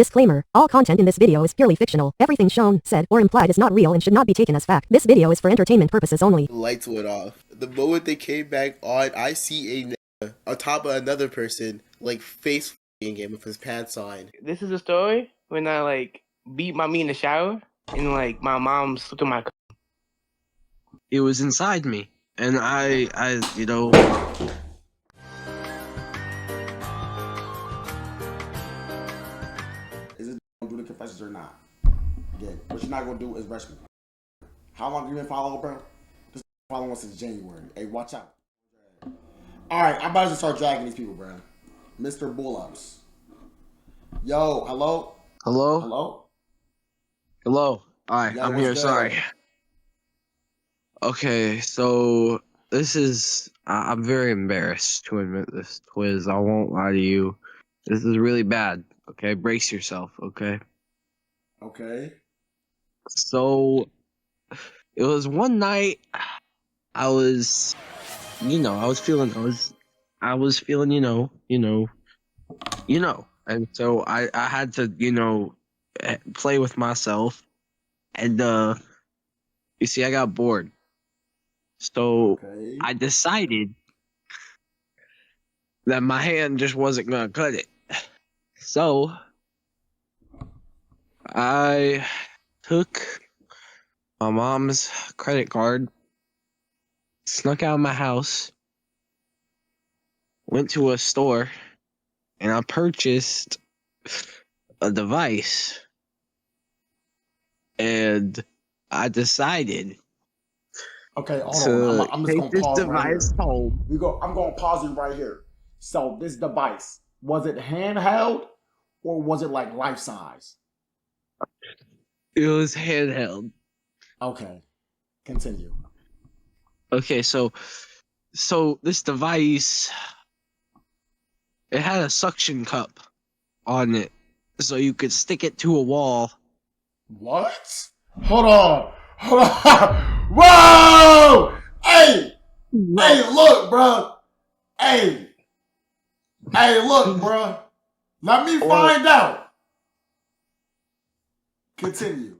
Disclaimer. All content in this video is purely fictional. Everything shown, said, or implied is not real and should not be taken as fact. This video is for entertainment purposes only. Lights went off. The moment they came back on, I see a nigga on top of another person, like face f***ing him with his pants on. This is a story when I beat my me in the shower and my mom slipped on my. It was inside me, and I Is it gonna do the confessions or not? Again, what you're not gonna do is rush me. How long you been following, bro? This following us since January. Hey, watch out. All right, I'm about to start dragging these people, bro. Mr. Bullups. Yo, hello. hello, Hello. hello. Hi, Yo, I'm what's here. good? Sorry. Okay, so this is. I'm very embarrassed to admit this, Twiz. I won't lie to you. This is really bad. Okay, brace yourself. Okay. Okay. So it was one night. I was, I was feeling. And so I had to, play with myself, and you see, I got bored. So Okay. I decided that my hand just wasn't gonna cut it. So I took my mom's credit card, snuck out of my house, went to a store, and I purchased a device. And I decided Okay, hold to on. I'm just take gonna this pause right device here. home. I'm gonna pause you right here. So this device, was it handheld or was it like life size? It was handheld. Okay. Continue. Okay, so this device, it had a suction cup on it, so you could stick it to a wall. What? Hold on. Hold on. Whoa! Hey! Hey, look, bro. Hey. Hey, look, bro. Let me find out. Continue.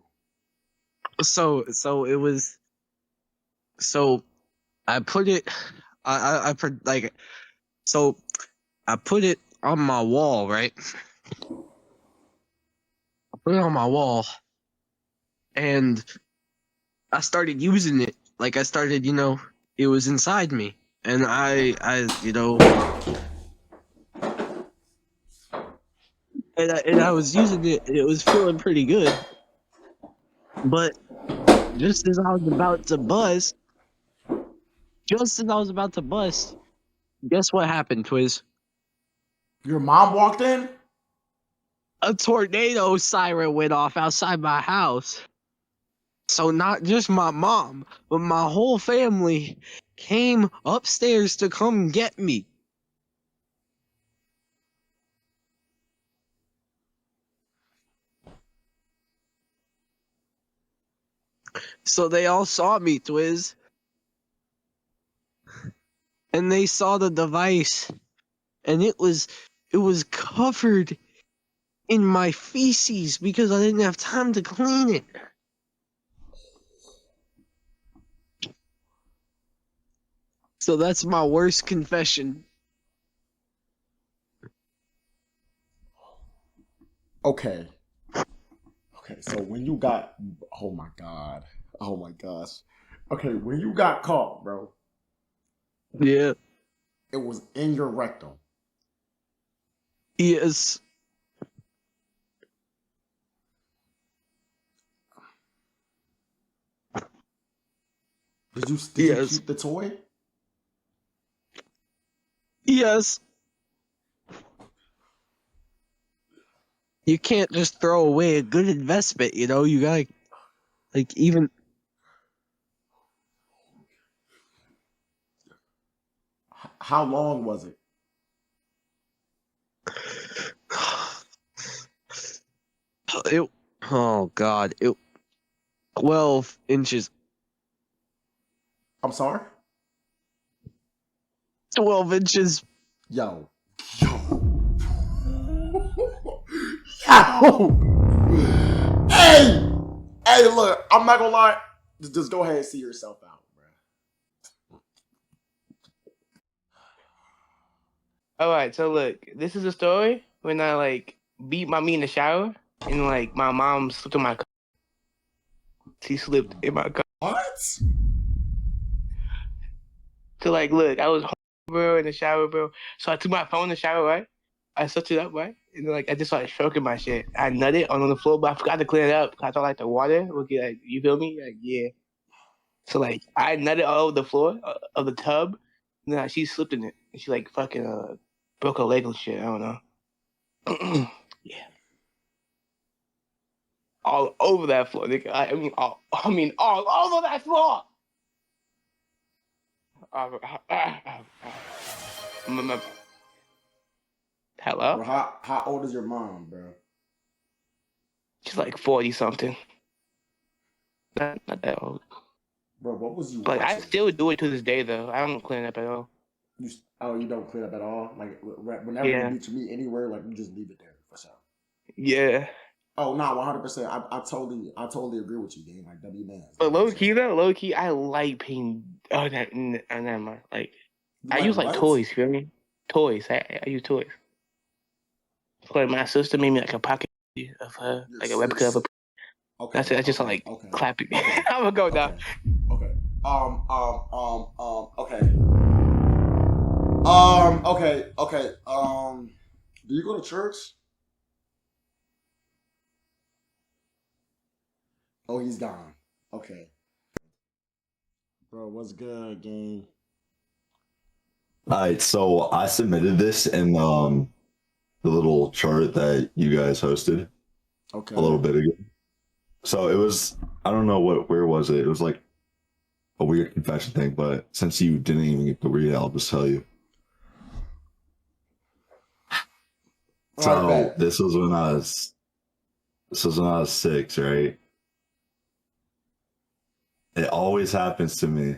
So it was. So I put it. I put like. So I put it on my wall, right? I put it on my wall, and I started using it. Like I started, it was inside me, and I was using it. And it was feeling pretty good, but just as I was about to bust, guess what happened, Twiz? Your mom walked in? A tornado siren went off outside my house. So not just my mom, but my whole family came upstairs to come get me. So they all saw me, Twiz. And they saw the device. And it was covered in my feces because I didn't have time to clean it. So that's my worst confession. Okay. Okay, so when you got, oh my God. Oh my gosh. Okay, when you got caught, bro, Yeah. it was in your rectum. Yes. Did you Yes. keep the toy? Yes. You can't just throw away a good investment, you gotta, even. How long was it? It, oh God, 12 inches. I'm sorry? 12 inches. Yo. Yo. Ow! Hey! Hey, look, I'm not gonna lie. Just go ahead and see yourself out, bro. All right, so look, this is a story when I like beat my meat in the shower and like my mom slipped in my cup. She slipped in my cup. What? So like, look, I was home, bro, in the shower, bro. So I took my phone in the shower, right? I sucked it up, right? And then, like I just started stroking my shit. I nutted on the floor, but I forgot to clean it up. I thought like the water would get like, you feel me? Like yeah. So like I nutted all over the floor of the tub. And then she slipped in it. And she like fucking broke her leg and shit. I don't know. Yeah. All over that floor, nigga. I mean all over that floor. Hello? Bro, how old is your mom, bro? She's like 40 something. Not that old. Bro, what was you But I watching? still do it to this day though. I don't clean it up at all. You don't clean up at all? Like, whenever Yeah. you beat your meat anywhere, like, you just leave it there for sure. Yeah. Oh, no, 100%. I totally agree with you, gang. Like, W man. But low key, I like paying. Oh, never mind. Like, You I like use like what? toys. Feel me? Toys. I use toys. Like my sister made me like a pocket of her, Your like a replica of a. Okay. That's it. I just okay, like okay, clapping. okay, I'm gonna go now. okay. Okay. Okay. Do you go to church? Oh, he's gone. Okay. Bro, what's good, gang? Alright, so I submitted this in the little chart that you guys hosted Okay. a little bit ago. So it was, I don't know where was it? It was like a weird confession thing, but since you didn't even get to read it, I'll just tell you. All right, So bet. this was when I was 6, right? It always happens to me.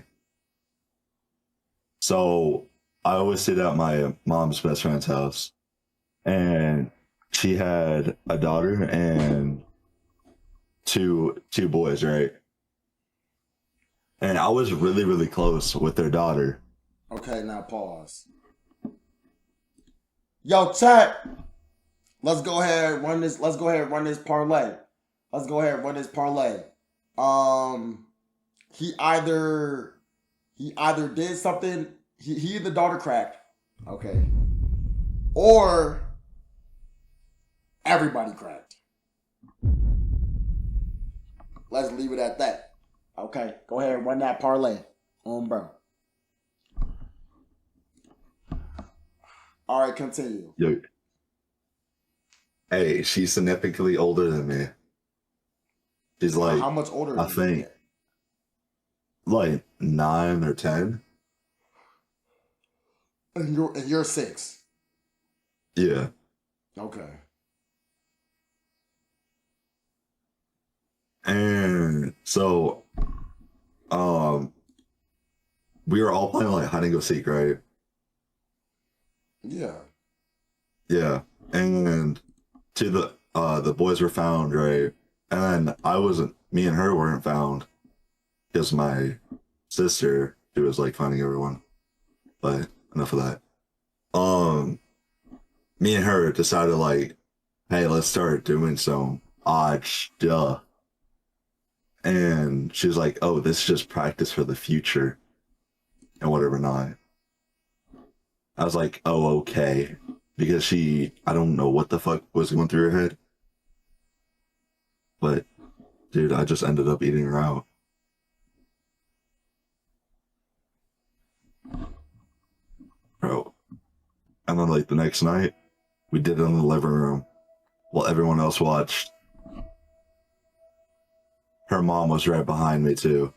So I always sit at my mom's best friend's house, and she had a daughter and two boys, right? And I was really, really close with their daughter. Okay, now pause. Yo, chat. Let's go ahead and run this. Let's go ahead and run this parlay. Let's go ahead and run this parlay. He either did something. He and the daughter cracked. Okay. Or everybody cracked. Let's leave it at that. Okay. Go ahead and run that parlay. Bro. All right, continue. Yo, hey, she's significantly older than me. She's like, How much older I is he? think, like 9 or 10. And you're 6. Yeah. Okay. And so, we were all playing like hide and go seek, right? Yeah. Yeah. And the boys were found, right? And then me and her weren't found because my sister, she was like finding everyone. But enough of that. Me and her decided like, hey, let's start doing some odd stuff. And she was like, oh, this is just practice for the future and whatever not. I was like, oh, okay. Because I don't know what the fuck was going through her head. But, dude, I just ended up eating her out. Bro. And then, like, the next night, we did it in the living room while everyone else watched. Her mom was right behind me, too.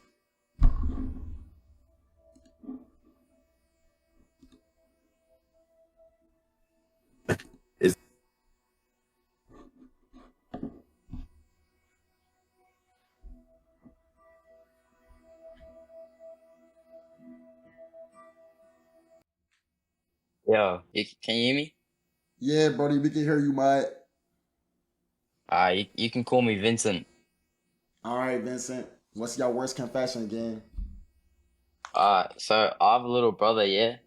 Yo, can you hear me? Yeah, buddy, we can hear you, mate. You can call me Vincent. All right, Vincent. What's your worst confession again? So I have a little brother, yeah,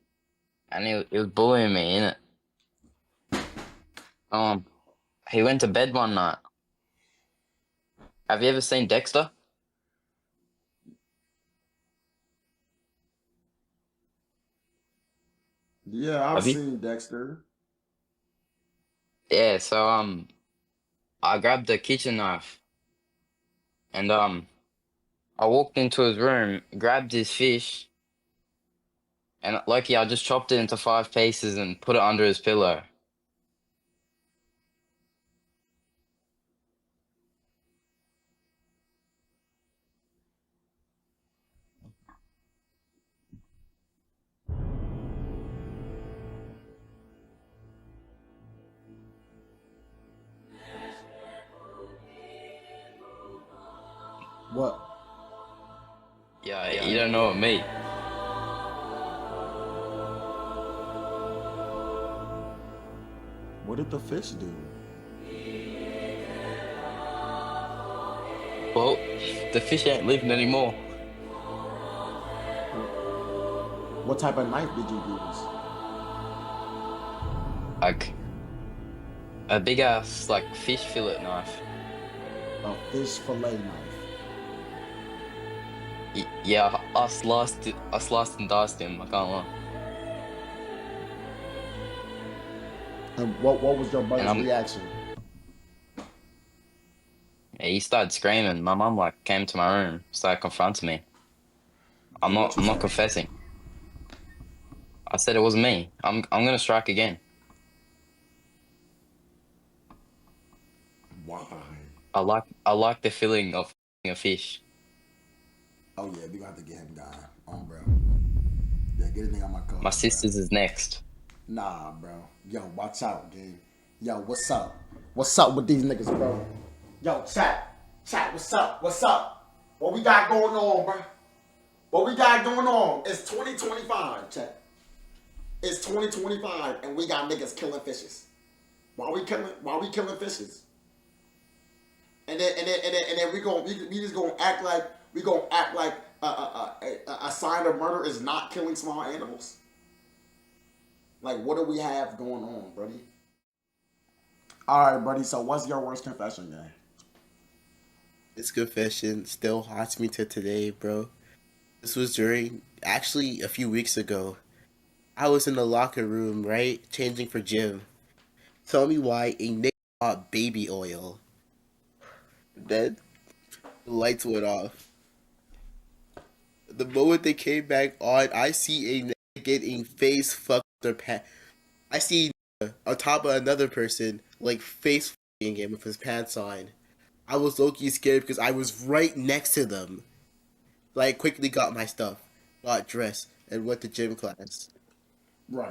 and he was bullying me, innit? Um, he went to bed one night. Have you ever seen Dexter? Yeah, I've Have you? seen Dexter. Yeah, so I grabbed a kitchen knife and I walked into his room, grabbed his fish, and lucky I just chopped it into 5 pieces and put it under his pillow. What? Yeah, you don't know what me. What did the fish do? Well, the fish ain't living anymore. What type of knife did you use? Like a big ass like fish fillet knife. A fish fillet knife. Yeah, I sliced it. I sliced and diced him. I can't lie. And what was your And brother's reaction? yeah, he started screaming. My mum like came to my room, started confronting me. I'm And not. what you I'm not say? confessing. I said it wasn't me. I'm gonna strike again. Why? I like the feeling of a fish. Oh yeah, we gonna have to get him gone. On bro. Yeah, get his name on my card, My bro. sister's is next. Nah, bro. Yo, watch out, gang. Yo, what's up? What's up with these niggas, bro? Yo, chat. Chat, what's up? What's up? What we got going on, bro? What we got going on? It's 2025, chat. It's 2025, and we got niggas killing fishes. Why we killing fishes? And then we just gonna act like a sign of murder is not killing small animals. Like, what do we have going on, buddy? All right, buddy. So, what's your worst confession, gang? This confession still haunts me to today, bro. This was during, actually, a few weeks ago. I was in the locker room, right? Changing for gym. Tell me why a nigga bought baby oil. Then, the lights went off. The moment they came back on, I see a nigga getting face fucked their pants. I see a nigga on top of another person, like, face fucking him with his pants on. I was low-key scared because I was right next to them. Like, quickly got my stuff, got dressed, and went to gym class. Right.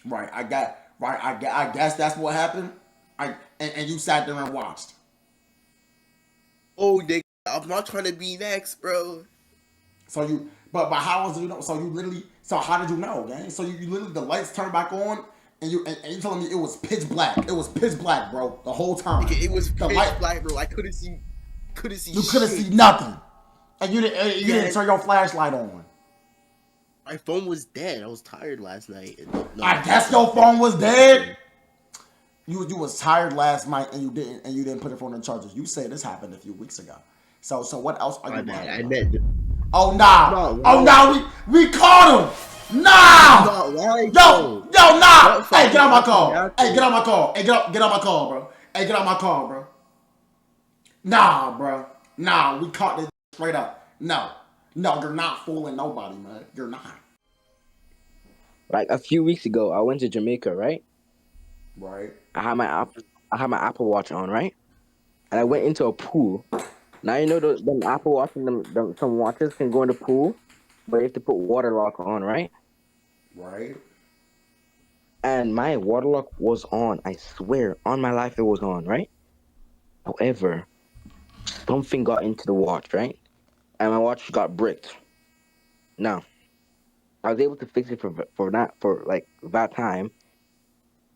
Right. I guess that's what happened. And you sat there and watched. Oh, nigga, I'm not trying to be next, bro. So you, but how else do you know? So you literally, so how did you know, gang? So you literally, the lights turned back on, and you telling me it was pitch black. It was pitch black, bro, the whole time. Nigga, it was the pitch light, black, bro. I couldn't see you couldn't shit. see nothing, and you didn't Yeah. turn your flashlight on. My phone was dead. I was tired last night. No, I guess your phone was dead. You was tired last night and you didn't put it on the charger. You said this happened a few weeks ago. So what else are you My bad. lying I about? meant. Oh nah. No, Oh nah, we caught him. Nah. Not lying, Yo, bro. nah. Don't Hey, get out my fucking car. out Hey, there. get out my car. Hey, get out my car, bro. Hey, get out my car, bro. Nah, bro. Nah, we caught this straight up. No, you're not fooling nobody, man. You're not. Like a few weeks ago, I went to Jamaica, right? Right. I had my Apple Watch on, right? And I went into a pool. Now you know them Apple Watch and some watches can go in the pool, but you have to put water lock on, right? Right. And my water lock was on. I swear, on my life, it was on, right? However, something got into the watch, right? And my watch got bricked. Now, I was able to fix it for that time.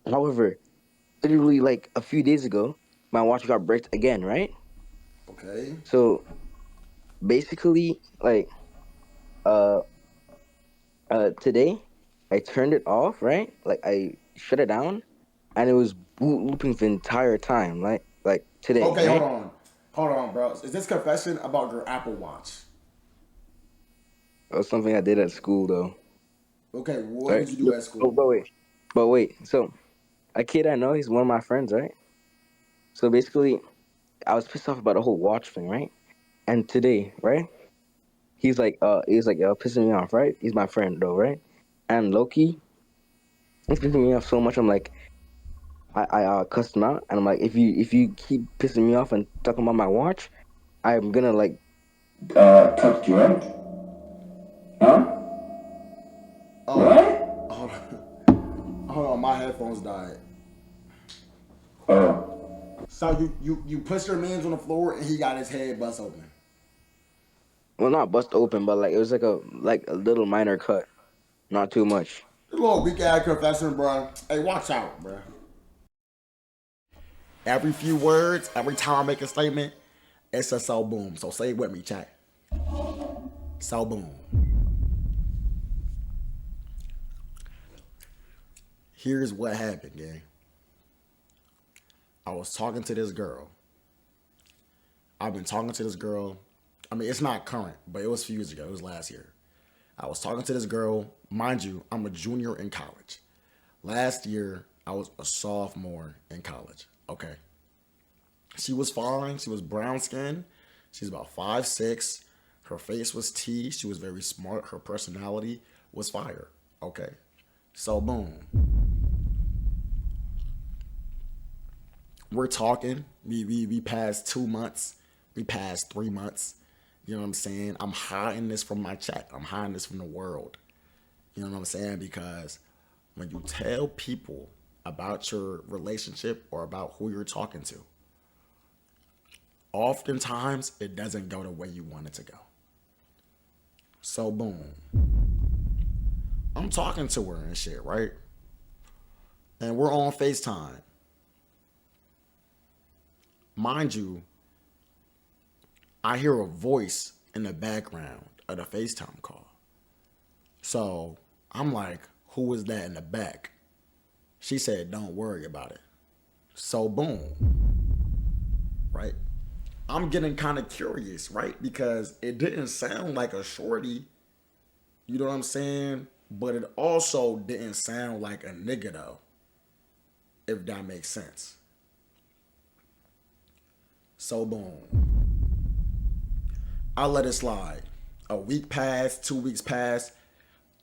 However, literally like a few days ago, my watch got bricked again, right? Okay. So basically, like uh today, I turned it off, right? Like I shut it down, and it was boot looping the entire time, like today, Okay, right? hold on, bro. Is this confession about your Apple Watch? That was something I did at school though. Okay, what Right? did you do at Oh, school? but wait. So a kid I know, he's one of my friends, right? So basically, I was pissed off about the whole watch thing, right? And today, right? He's like pissing me off, right? He's my friend though, right? And Loki, he's pissing me off so much. I'm like, I cussed him out, and I'm like, if you keep pissing me off and talking about my watch, I'm gonna like text you, right? Huh? Oh, What? hold on. Hold on, my headphones died. Oh. So you pushed your man's on the floor and he got his head bust open. Well, not bust open, but like it was like a little minor cut, not too much. This little weak ass confession, bro. Hey, watch out, bro. Every few words, every time I make a statement, it's a so boom. So say it with me, chat. So boom. Here's what happened, gang. I was talking to this girl. I've been talking to this girl. I mean, it's not current, but it was a few years ago. It was last year. I was talking to this girl. Mind you, I'm a junior in college. Last year, I was a sophomore in college. Okay. She was fine. She was brown skinned. She's about 5'6". Her face was T. She was very smart. Her personality was fire. Okay. So boom. We're talking. We passed 2 months. We passed 3 months. You know what I'm saying? I'm hiding this from my chat. I'm hiding this from the world. You know what I'm saying? Because when you tell people about your relationship or about who you're talking to, oftentimes it doesn't go the way you want it to go. So boom. I'm talking to her and shit, right? And we're on FaceTime. Mind you, I hear a voice in the background of the FaceTime call. So I'm like, who is that in the back? She said, don't worry about it. So boom. Right? I'm getting kind of curious, right? Because it didn't sound like a shorty. You know what I'm saying? But it also didn't sound like a nigga though. If that makes sense. So boom. I let it slide. A week passed, 2 weeks passed.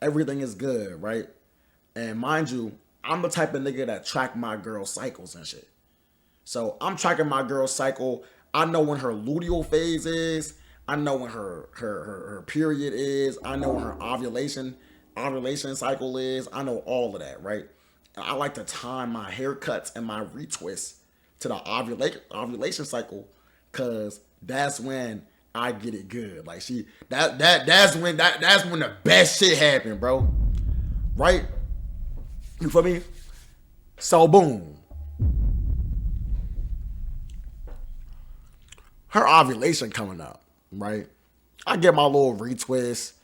Everything is good, right? And mind you, I'm the type of nigga that track my girl's cycles and shit. So I'm tracking my girl's cycle. I know when her luteal phase is. I know when her period is. I know when her ovulation cycle is. I know all of that, right? And I like to time my haircuts and my retwists to the ovulation cycle, cause that's when I get it good. Like that's when the best shit happen, bro. Right? You feel me? So boom. Her ovulation coming up, right? I get my little retwist.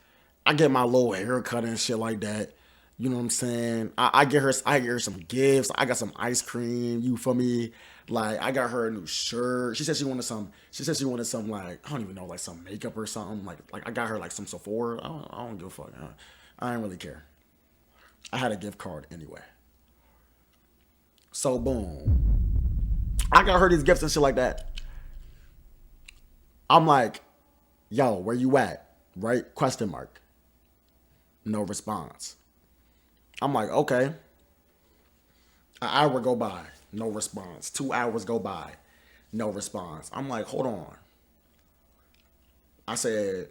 I get my little haircut and shit like that. You know what I'm saying? I get her some gifts. I got some ice cream. You feel me? Like I got her a new shirt. She said she wanted some like I don't even know, like some makeup or something. Like I got her like some Sephora. I don't give a fuck. I didn't really care. I had a gift card anyway. So boom. I got her these gifts and shit like that. I'm like, yo, where you at? Right? Question mark. No response. I'm like, okay. An hour go by. No response. 2 hours go by. No response. I'm like, hold on. I said,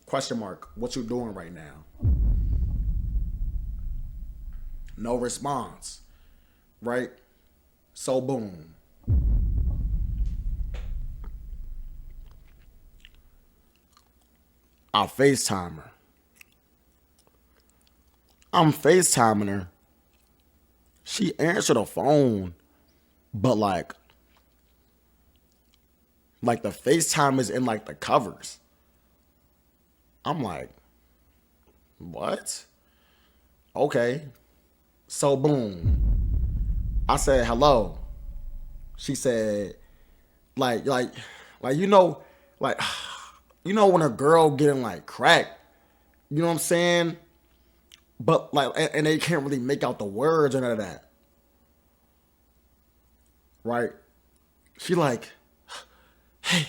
question mark, what you doing right now? No response. Right? So boom. I FaceTime her. I'm FaceTiming her. She answered the phone But like the FaceTime is in like the covers. I'm like, what? Okay. So boom. I said hello. She said, like you know, like you know when a girl getting like cracked, you know what I'm saying? But like, and they can't really make out the words or none of that, right? She like, hey,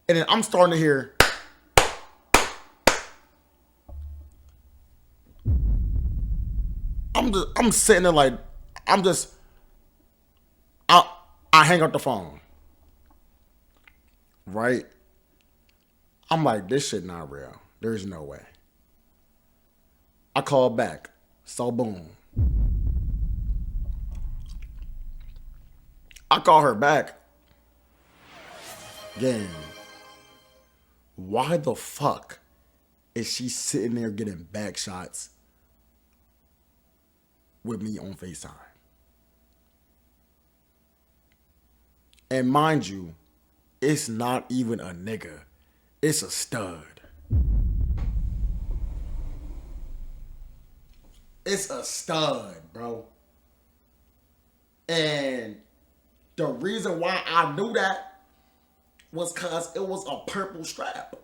and then I'm starting to hear. I'm sitting there like, I hang up the phone, right? I'm like, this shit not real. There's no way. I call back. So boom. I call her back. Gang. Why the fuck is she sitting there getting back shots with me on FaceTime? And mind you, it's not even a nigga. It's a stud. It's a stud, bro. And the reason why I knew that was cause it was a purple strap.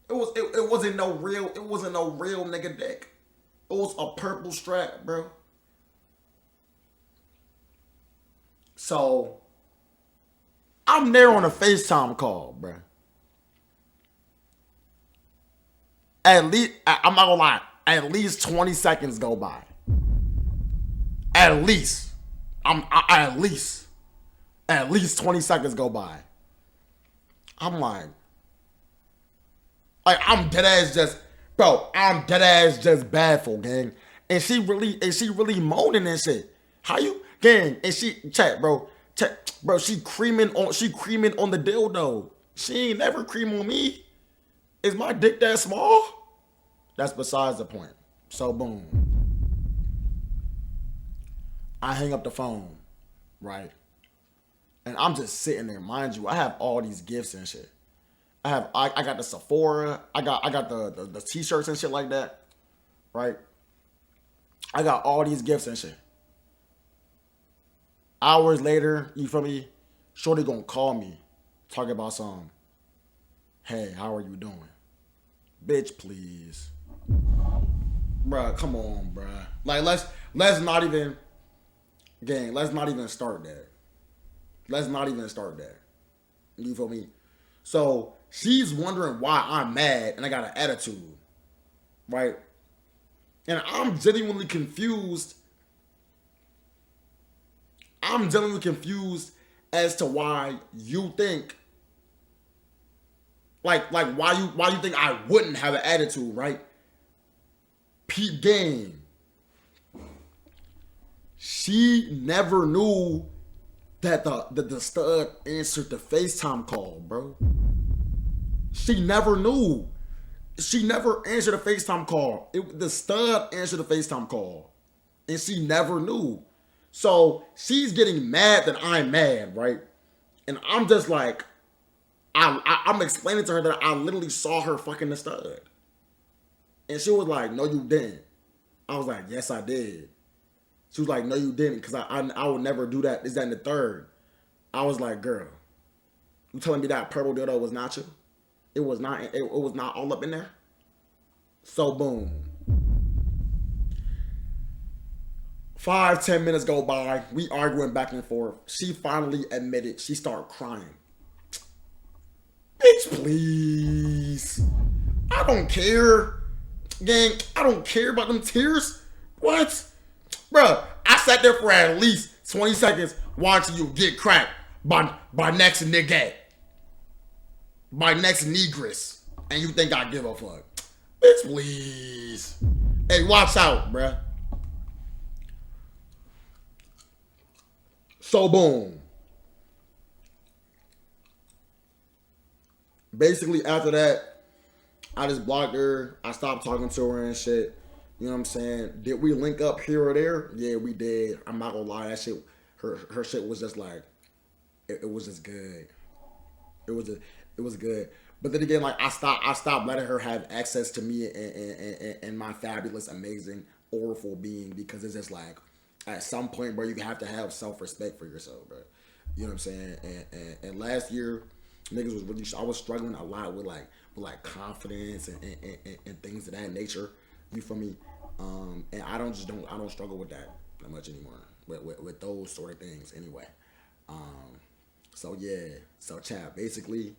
It wasn't no real nigga dick. It was a purple strap, bro. So I'm there on a FaceTime call, bro. At least, I'm not gonna lie, at least 20 seconds go by. At least. At least 20 seconds go by. I'm like I'm dead ass just, bro, I'm dead ass just baffled, gang. And she really moaning and shit. How you, gang? And she, bro, she creaming on the dildo. She ain't never cream on me. Is my dick that small? That's besides the point. So boom. I hang up the phone, right? And I'm just sitting there. Mind you, I have all these gifts and shit. I got the Sephora. I got the t-shirts and shit like that, right? I got all these gifts and shit. Hours later, you feel me? Shorty gonna call me, talk about some. Hey, how are you doing? Bitch, please. Bruh, come on, bruh. Like, let's not even, gang, let's not even start that. Let's not even start that. You feel me? So she's wondering why I'm mad and I got an attitude, right? And I'm genuinely confused. I'm genuinely confused as to why you think, like why you think I wouldn't have an attitude, right? Peep game. She never knew that the stud answered the FaceTime call, bro. She never knew. She never answered a FaceTime call. The stud answered the FaceTime call. And she never knew. So she's getting mad that I'm mad, right? And I'm just like, I'm explaining to her that I literally saw her fucking the stud. And she was like, no, you didn't. I was like, yes, I did. She was like, no, you didn't, because I would never do that. Is that in the third? I was like, girl, you telling me that purple dildo was not you? It was not. It was not all up in there. So boom. 5-10 minutes go by. We arguing back and forth. She finally admitted. She started crying. Bitch, please. I don't care. Gang, I don't care about them tears. What? Bruh, I sat there for at least 20 seconds watching you get cracked by next nigga. By next negress. And you think I give a fuck. Bitch, please. Hey, watch out, bruh. So boom. Basically after that, I just blocked her. I stopped talking to her and shit. You know what I'm saying? Did we link up here or there? Yeah, we did. I'm not gonna lie, that shit, her shit was just like, it was just good. It was good. But then again, like I stopped letting her have access to me and my fabulous, amazing, awful being, because it's just like at some point, bro, you have to have self-respect for yourself, bro. You know what I'm saying? And last year, niggas was really, I was struggling a lot with like confidence and things of that nature. You feel me? And I don't struggle with that much anymore. With those sort of things anyway. So yeah. So chat, basically,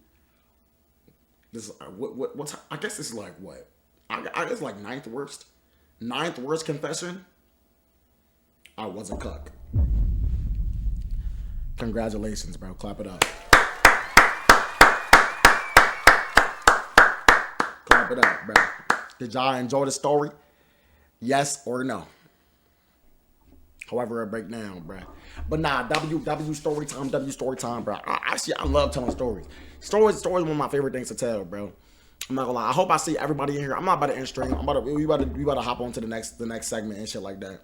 this what's I guess this is like what? I guess like ninth worst confession. I was a cuck. Congratulations, bro. Clap it up. Clap it up, bro. Did y'all enjoy the story? Yes or no? However it break down, bro. But nah, W story time, bro. I love telling stories. Stories is one of my favorite things to tell, bro. I'm not gonna lie. I hope I see everybody in here. I'm not about to end stream. We about to hop on to the next segment and shit like that.